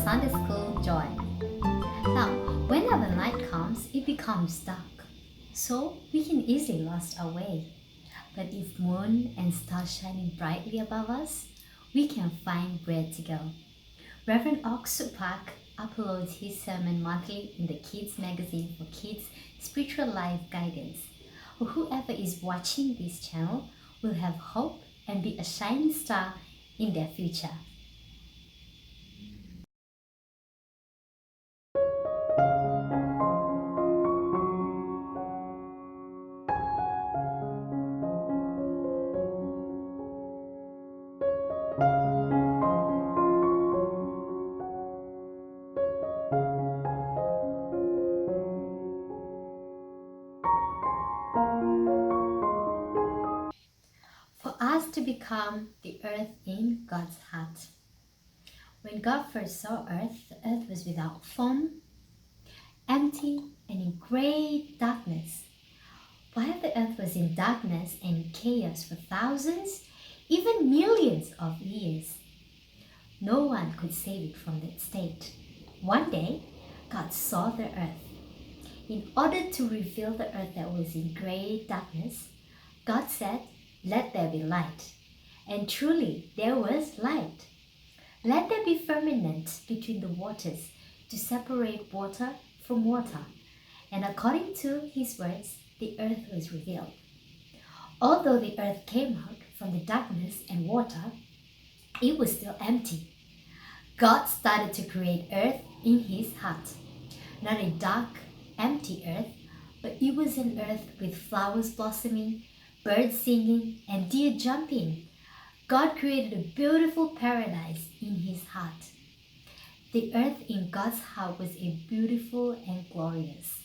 Sunday School Joy. Now, whenever night comes, it becomes dark, so we can easily lost our way. But if moon and stars shining brightly above us, we can find where to go. Reverend Oxford Park uploads his sermon monthly in the Kids magazine for kids' spiritual life guidance. Whoever is watching this channel will have hope and be a shining star in their future. For us to become the earth in God's heart. When God first saw earth, the earth was without form, empty, and in great darkness. While the earth was in darkness and chaos for thousands, even millions of years, no one could save it from that state. One day, God saw the earth. In order to reveal the earth that was in great darkness, God said, "Let there be light." And truly, there was light. Let there be firmament between the waters to separate water from water. And according to his words, the earth was revealed. Although the earth came out from the darkness and water, it was still empty. God started to create earth in his heart. Not a dark, empty earth, but it was an earth with flowers blossoming, birds singing, and deer jumping. God created a beautiful paradise in his heart. The earth in God's heart was a beautiful and glorious.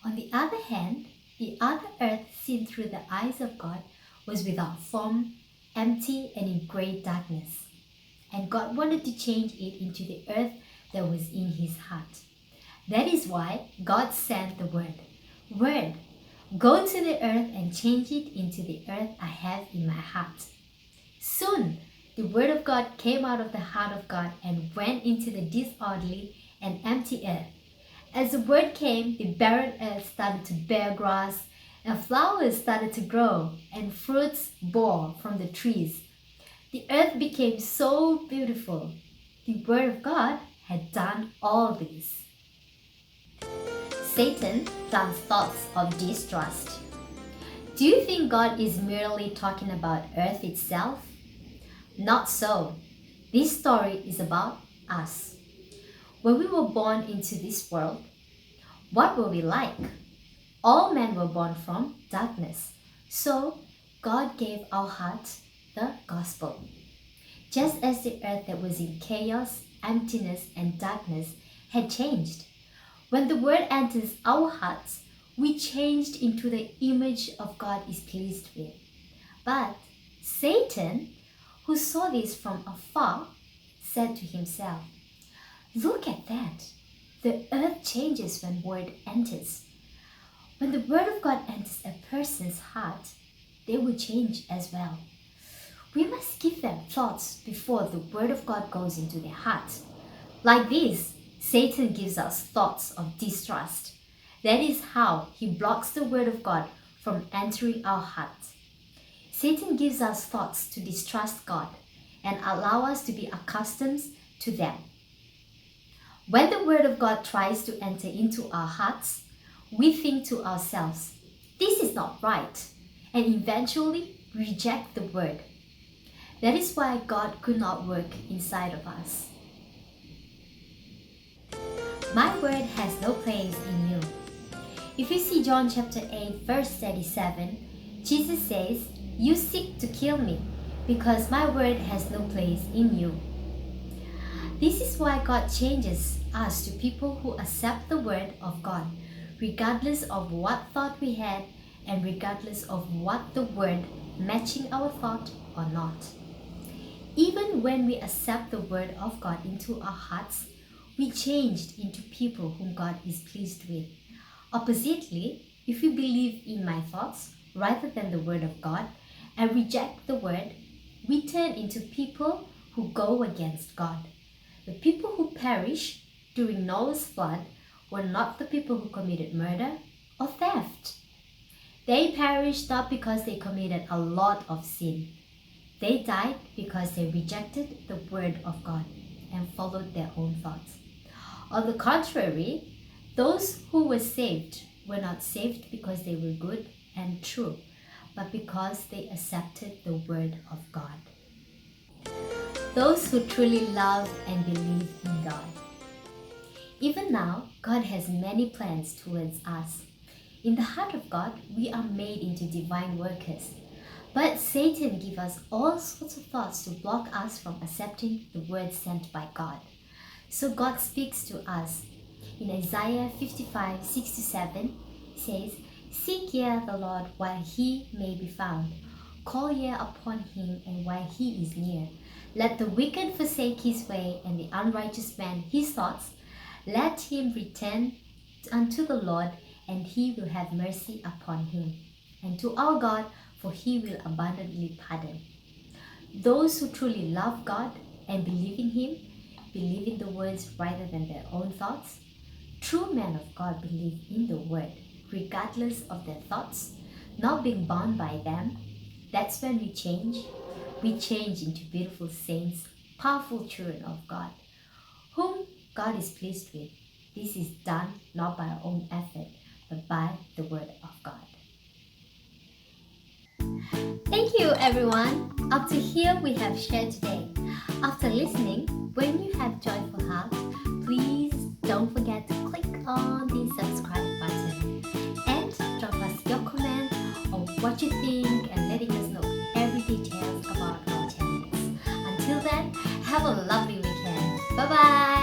On the other hand, the other earth seen through the eyes of God was without form, empty, and in great darkness. And God wanted to change it into the earth that was in his heart. That is why God sent the word. Word, go to the earth and change it into the earth I have in my heart. Soon, the word of God came out of the heart of God and went into the disorderly and empty earth. As the word came, the barren earth started to bear grass, and flowers started to grow, and fruits bore from the trees. The earth became so beautiful. The word of God had done all this. Satan plants thoughts of distrust. Do you think God is merely talking about earth itself? Not so. This story is about us. When we were born into this world, what were we like? All men were born from darkness. So God gave our hearts the gospel. Just as the earth that was in chaos, emptiness, and darkness had changed. When the word enters our hearts, we changed into the image of God is pleased with. But Satan, who saw this from afar, said to himself, "Look at that. The earth changes when word enters. When the word of God enters a person's heart, they will change as well. We must give them thoughts before the word of God goes into their heart." Like this, Satan gives us thoughts of distrust. That is how he blocks the word of God from entering our hearts. Satan gives us thoughts to distrust God and allow us to be accustomed to them. When the word of God tries to enter into our hearts, we think to ourselves, "This is not right," and eventually reject the word. That is why God could not work inside of us. My word has no place in you. If you see John chapter 8 verse 37, Jesus says, "You seek to kill me because my word has no place in you." This is why God changes us to people who accept the word of God, regardless of what thought we had and regardless of what the word matching our thought or not. Even when we accept the word of God into our hearts, we changed into people whom God is pleased with. Oppositely, if we believe in my thoughts rather than the word of God and reject the word, we turn into people who go against God. The people who perished during Noah's flood were not the people who committed murder or theft. They perished not because they committed a lot of sin. They died because they rejected the word of God and followed their own thoughts. On the contrary, those who were saved were not saved because they were good and true, but because they accepted the word of God. Those who truly love and believe in God. Even now, God has many plans towards us. In the heart of God, we are made into divine workers. But Satan gives us all sorts of thoughts to block us from accepting the word sent by God. So God speaks to us. In Isaiah 55:6-7, says, "Seek ye the Lord while he may be found. Call ye upon him and while he is near. Let the wicked forsake his way and the unrighteous man his thoughts. Let him return unto the Lord, and he will have mercy upon him, and to our God, for he will abundantly pardon." Those who truly love God and believe in him, believe in the words rather than their own thoughts. True men of God believe in the word, regardless of their thoughts, not being bound by them. That's when we change. We change into beautiful saints, powerful children of God, whom God is pleased with. This is done not by our own effort, but by the word of God. Thank you, everyone. Up to here we have shared today. After listening, when you have joyful heart, please don't forget to click on the subscribe button and drop us your comment on what you think and letting us know every details about our channels. Until then, have a lovely weekend. Bye bye.